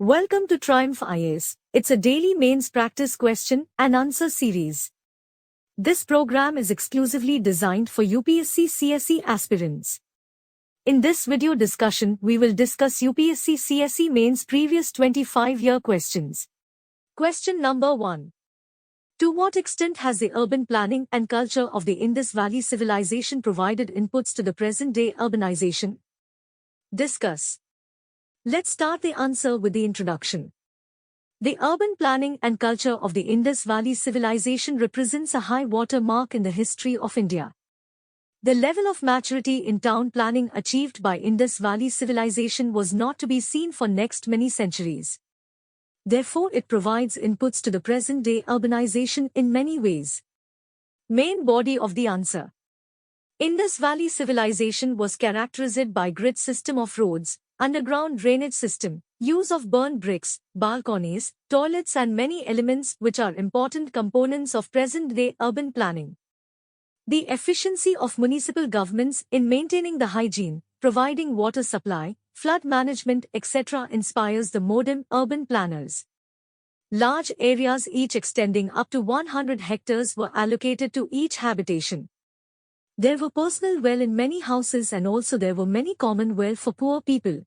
Welcome to Triumph IAS. It's a daily mains practice question and answer series. This program is exclusively designed for UPSC CSE aspirants. In this video discussion, we will discuss UPSC CSE mains previous 25-year questions. Question number 1. To what extent has the urban planning and culture of the Indus Valley civilization provided inputs to the present-day urbanization? Discuss. Let's start the answer with the introduction. The urban planning and culture of the Indus Valley civilization represents a high water mark in the history of India. The level of maturity in town planning achieved by Indus Valley civilization was not to be seen for next many centuries. Therefore, it provides inputs to the present-day urbanization in many ways. Main body of the answer. Indus Valley civilization was characterized by grid system of roads, underground drainage system, use of burnt bricks, balconies, toilets and many elements which are important components of present-day urban planning. The efficiency of municipal governments in maintaining the hygiene, providing water supply, flood management, etc. inspires the modern urban planners. Large areas each extending up to 100 hectares were allocated to each habitation. There were personal well in many houses and also there were many common well for poor people.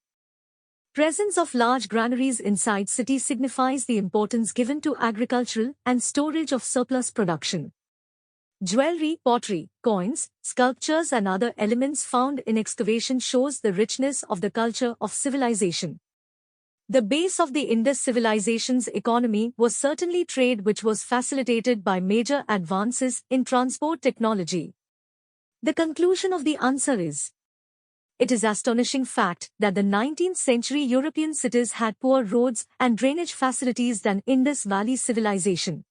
Presence of large granaries inside cities signifies the importance given to agricultural and storage of surplus production. Jewelry, pottery, coins, sculptures and other elements found in excavation shows the richness of the culture of civilization. The base of the Indus civilization's economy was certainly trade, which was facilitated by major advances in transport technology. The conclusion of the answer is: it is astonishing fact that the 19th century European cities had poor roads and drainage facilities than Indus Valley civilization.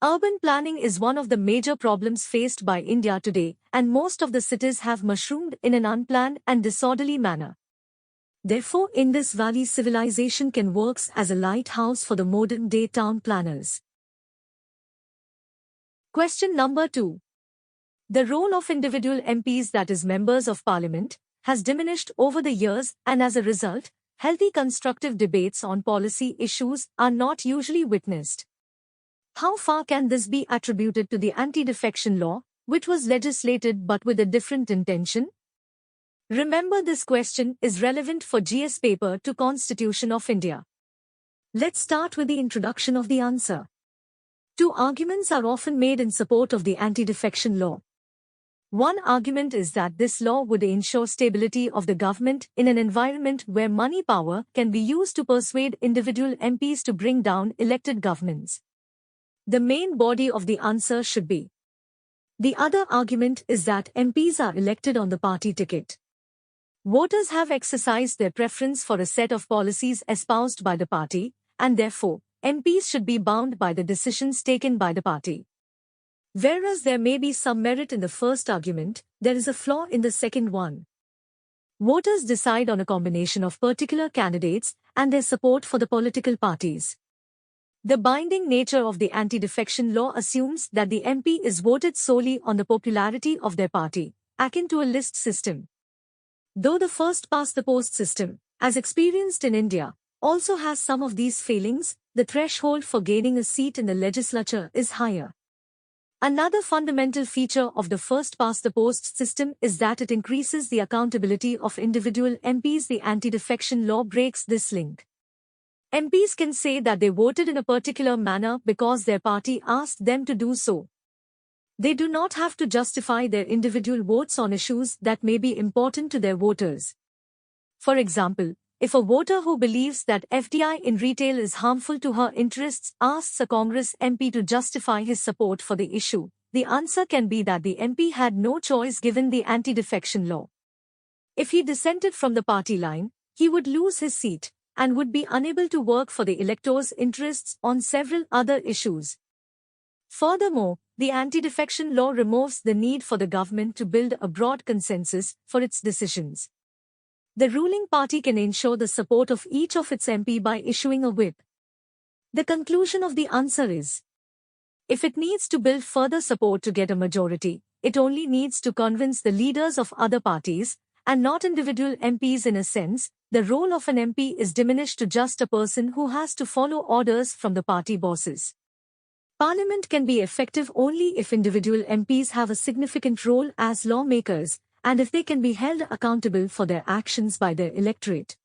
Urban planning is one of the major problems faced by India today, and most of the cities have mushroomed in an unplanned and disorderly manner. Therefore, Indus Valley civilization can work as a lighthouse for the modern-day town planners. Question number 2. The role of individual MPs, that is members of parliament, has diminished over the years, and as a result, healthy constructive debates on policy issues are not usually witnessed. How far can this be attributed to the anti-defection law, which was legislated but with a different intention? Remember, this question is relevant for GS paper to Constitution of India. Let's start with the introduction of the answer. Two arguments are often made in support of the anti-defection law. One argument is that this law would ensure stability of the government in an environment where money power can be used to persuade individual MPs to bring down elected governments. The main body of the answer should be. The other argument is that MPs are elected on the party ticket. Voters have exercised their preference for a set of policies espoused by the party, and therefore, MPs should be bound by the decisions taken by the party. Whereas there may be some merit in the first argument, there is a flaw in the second one. Voters decide on a combination of particular candidates and their support for the political parties. The binding nature of the anti-defection law assumes that the MP is voted solely on the popularity of their party, akin to a list system. Though the first-past-the-post system, as experienced in India, also has some of these failings, the threshold for gaining a seat in the legislature is higher. Another fundamental feature of the first-past-the-post system is that it increases the accountability of individual MPs. The anti-defection law breaks this link. MPs can say that they voted in a particular manner because their party asked them to do so. They do not have to justify their individual votes on issues that may be important to their voters. For example, if a voter who believes that FDI in retail is harmful to her interests asks a Congress MP to justify his support for the issue, the answer can be that the MP had no choice given the anti-defection law. If he dissented from the party line, he would lose his seat and would be unable to work for the electors' interests on several other issues. Furthermore, the anti-defection law removes the need for the government to build a broad consensus for its decisions. The ruling party can ensure the support of each of its MP by issuing a whip. The conclusion of the answer is: if it needs to build further support to get a majority, it only needs to convince the leaders of other parties, and not individual MPs in a sense, the role of an MP is diminished to just a person who has to follow orders from the party bosses. Parliament can be effective only if individual MPs have a significant role as lawmakers, and if they can be held accountable for their actions by their electorate.